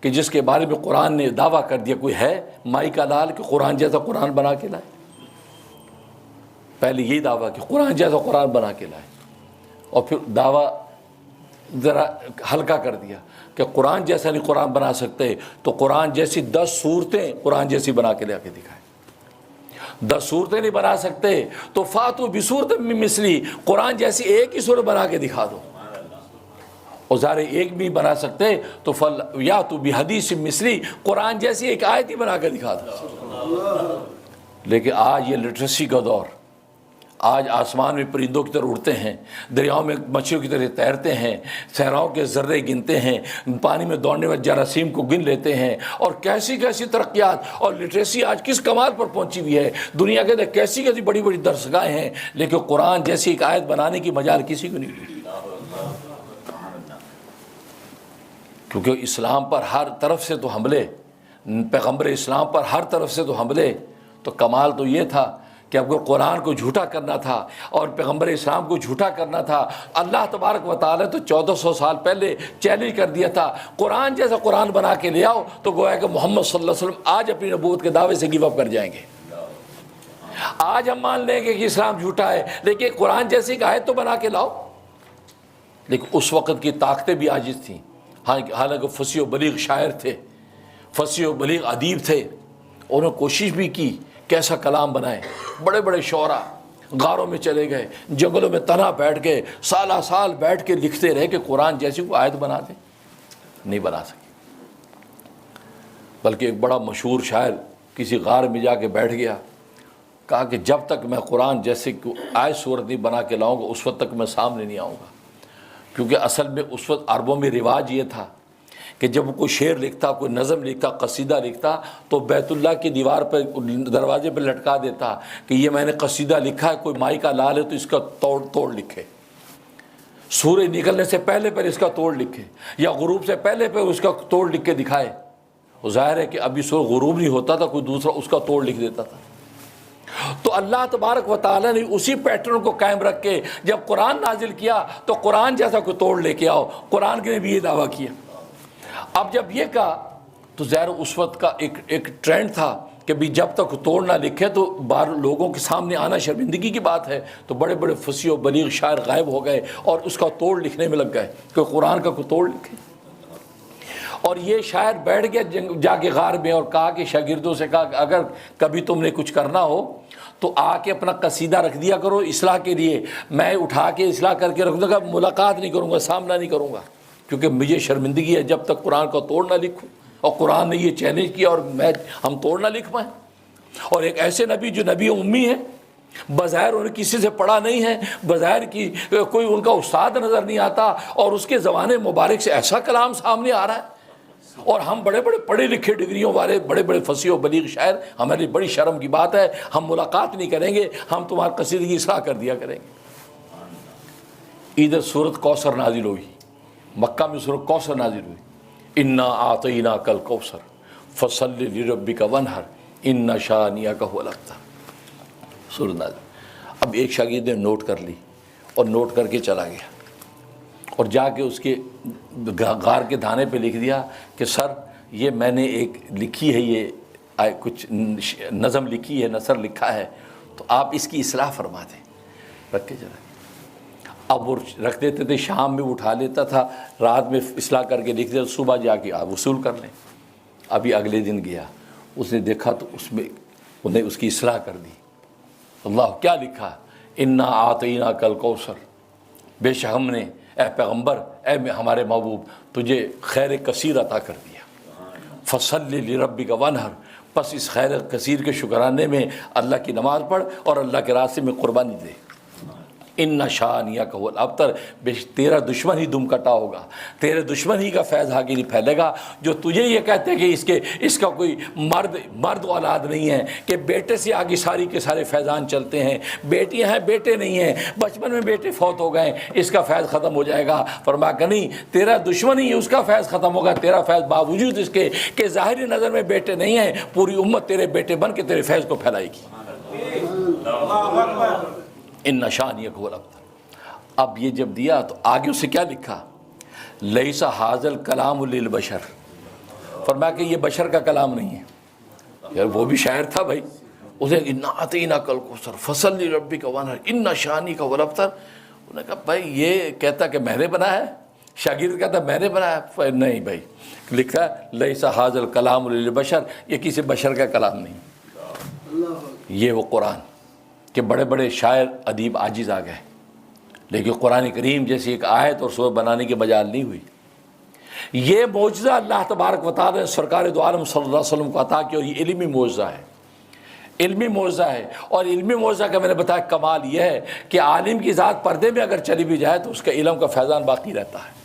کہ جس کے بارے میں قرآن نے دعویٰ کر دیا، کوئی ہے مائی کا لال کہ قرآن جیسا قرآن بنا کے لائے؟ پہلے یہی دعویٰ کہ قرآن جیسا قرآن بنا کے لائے، اور پھر دعویٰ ذرا ہلکا کر دیا کہ قرآن جیسا نہیں قرآن بنا سکتے، تو قرآن جیسی 10 صورتیں قرآن جیسی بنا کے لے کے دکھائے۔ 10 صورتیں نہیں بنا سکتے تو فاتو بصورت من مثلی، قرآن جیسی ایک ہی صورت بنا کے دکھا دو، اور ظاہر ایک بھی بنا سکتے تو یا تو بحدیث مثلی، قرآن جیسی ایک آیت ہی بنا کے دکھا دو۔ لیکن آج یہ لٹریسی کا دور، آج آسمان میں پرندوں کی طرح اڑتے ہیں، دریاؤں میں مچھلیوں کی طرح تیرتے ہیں، صحراؤں کے ذرے گنتے ہیں، پانی میں دوڑنے والے جراثیم کو گن لیتے ہیں، اور کیسی کیسی ترقیات اور لٹریسی آج کس کمال پر پہنچی ہوئی ہے۔ دنیا کے اندر کیسی کیسی بڑی بڑی درسگاہیں ہیں، لیکن قرآن جیسی ایک آیت بنانے کی مجال کسی کو نہیں ملی، کیونکہ اسلام پر ہر طرف سے تو حملے، پیغمبر اسلام پر ہر طرف سے تو حملے، تو کمال تو یہ تھا کہ اگر قرآن کو جھوٹا کرنا تھا اور پیغمبر اسلام کو جھوٹا کرنا تھا، اللہ تبارک و تعالیٰ تو 1400 سال پہلے چیلنج کر دیا تھا، قرآن جیسا قرآن بنا کے لے آؤ، تو گویا کہ محمد صلی اللہ علیہ وسلم آج اپنی نبوت کے دعوے سے گیو اپ کر جائیں گے۔ آج ہم مان لیں گے کہ اسلام جھوٹا ہے، لیکن قرآن جیسی ایک آیت تو بنا کے لاؤ۔ لیکن اس وقت کی طاقتیں بھی عاجز تھیں، حالانکہ فصیح و بلیغ شاعر تھے، فصیح و بلیغ ادیب تھے، انہوں نے کوشش بھی کی کیسا کلام بنائے۔ بڑے بڑے شعراء غاروں میں چلے گئے، جنگلوں میں تنہا بیٹھ کے سالہ سال بیٹھ کے لکھتے رہے کہ قرآن جیسی کوئی آیت بنا دیں، نہیں بنا سکے۔ بلکہ ایک بڑا مشہور شاعر کسی غار میں جا کے بیٹھ گیا، کہا کہ جب تک میں قرآن جیسے آیت صورت نہیں بنا کے لاؤں گا اس وقت تک میں سامنے نہیں آؤں گا۔ کیونکہ اصل میں اس وقت عربوں میں رواج یہ تھا کہ جب کوئی شعر لکھتا، کوئی نظم لکھتا، قصیدہ لکھتا، تو بیت اللہ کی دیوار پہ دروازے پہ لٹکا دیتا کہ یہ میں نے قصیدہ لکھا ہے، کوئی مائی کا لال ہے تو اس کا توڑ لکھے، سورج نکلنے سے پہلے پر اس کا توڑ لکھے، یا غروب سے پہلے پر اس کا توڑ لکھ کے دکھائے۔ وہ ظاہر ہے کہ ابھی سورج غروب نہیں ہوتا تھا، کوئی دوسرا اس کا توڑ لکھ دیتا تھا۔ تو اللہ تبارک و تعالیٰ نے اسی پیٹرن کو قائم رکھ کے جب قرآن نازل کیا تو قرآن جیسا کوئی توڑ لے کے آؤ، قرآن کے نے بھی یہ دعویٰ کیا۔ اب جب یہ کہا تو ظاہر اس وقت کا ایک ٹرینڈ تھا کہ بھی جب تک توڑ نہ لکھے تو بار لوگوں کے سامنے آنا شرمندگی کی بات ہے، تو بڑے بڑے فصیح و بلیغ شاعر غائب ہو گئے اور اس کا توڑ لکھنے میں لگ گئے کہ قرآن کا کوئی توڑ لکھے۔ اور یہ شاعر بیٹھ گیا جا کے غار میں اور کہا کہ شاگردوں سے کہا کہ اگر کبھی تم نے کچھ کرنا ہو تو آ کے اپنا قصیدہ رکھ دیا کرو اصلاح کے لیے، میں اٹھا کے اصلاح کر کے رکھ دوں گا، ملاقات نہیں کروں گا، سامنا نہیں کروں گا، کیونکہ مجھے شرمندگی ہے جب تک قرآن کا توڑ نہ لکھوں، اور قرآن نے یہ چیلنج کیا اور ہم توڑ نہ لکھ پائیں۔ اور ایک ایسے نبی جو نبی امی ہے، بظاہر انہیں کسی سے پڑھا نہیں ہے، بظاہر کی کوئی ان کا استاد نظر نہیں آتا، اور اس کے زبان مبارک سے ایسا کلام سامنے آ رہا ہے، اور ہم بڑے بڑے پڑھے لکھے ڈگریوں والے بڑے بڑے فصیح و بلیغ شاعر، ہماری بڑی شرم کی بات ہے، ہم ملاقات نہیں کریں گے، ہم تمہارے قصیدے کی اصلاح کر دیا کریں گے۔ ادھر سورت کوثر نازل ہوئی، مکہ میں سورت کوثر نازل ہوئی، انا اعطیناک الکوثر فصل لربک وانحر ان شانئک هو الابتر، سورت نازل۔ اب ایک شاگرد نے نوٹ کر لی اور نوٹ کر کے چلا گیا اور جا کے اس کے غار کے دھانے پہ لکھ دیا کہ سر یہ میں نے ایک لکھی ہے، یہ کچھ نظم لکھی ہے، نثر لکھا ہے، تو آپ اس کی اصلاح فرما دیں۔ رکھ کے چلا گیا۔ اب وہ رکھ دیتے تھے، شام میں اٹھا لیتا تھا، رات میں اصلاح کر کے لکھ دیتا، صبح جا کے آپ وصول کر لیں۔ ابھی اگلے دن گیا، اس نے دیکھا تو اس میں انہیں اس کی اصلاح کر دی۔ اللہ کیا لکھا؟ انا اعطیناک الکوثر، بے شک ہم نے اے پیغمبر، اے ہمارے محبوب، تجھے خیر کثیر عطا کر دیا، فصل لربک وانحر، پس اس خیر کثیر کے شکرانے میں اللہ کی نماز پڑھ اور اللہ کے راستے میں قربانی دے۔ ان شانئک هو الابتر، تیرا دشمن ہی دم کٹا ہوگا، تیرے دشمن ہی کا فیض آگے نہیں پھیلے گا، جو تجھے یہ کہتے ہیں کہ اس کا کوئی مرد اولاد نہیں ہے، کہ بیٹے سے آگے ساری کے سارے فیضان چلتے ہیں، بیٹیاں ہیں بیٹے نہیں ہیں، بچپن میں بیٹے فوت ہو گئے، اس کا فیض ختم ہو جائے گا۔ فرمایا کہ نہیں، تیرا دشمن ہی اس کا فیض ختم ہوگا، تیرا فیض باوجود اس کے کہ ظاہری نظر میں بیٹے نہیں ہیں، پوری امت تیرے بیٹے بن کے تیرے فیض کو پھیلائے گی۔ ان شانئک هو الابتر۔ اب یہ جب دیا تو آگے اسے کیا لکھا؟ لیس ھذا الکلام للبشر فرمایا کہ یہ بشر کا کلام نہیں ہے. یار وہ بھی شاعر تھا بھائی. اسے انا اعطیناک الکوثر فصلی لربک وانحر ان شانک هو الابتر. انہوں نے کہا بھائی یہ کہتا کہ میں نے بنایا ہے, شاگرد کہتا میں نے بنایا. نہیں بھائی, لکھا لیس ھذا الکلام للبشر, یہ کسی بشر کا کلام نہیں. یہ وہ قرآن کہ بڑے بڑے شاعر ادیب عاجز آ گئے, لیکن قرآن کریم جیسی ایک آیت اور سورہ بنانے کی مجال نہیں ہوئی. یہ معجزہ اللہ تبارک و تعالی نے سرکار دو عالم صلی اللہ علیہ وسلم کو عطا کیا, اور یہ علمی معجزہ ہے, علمی معجزہ ہے. اور علمی معجزہ کا میں نے بتایا کمال یہ ہے کہ عالم کی ذات پردے میں اگر چلی بھی جائے تو اس کے علم کا فیضان باقی رہتا ہے.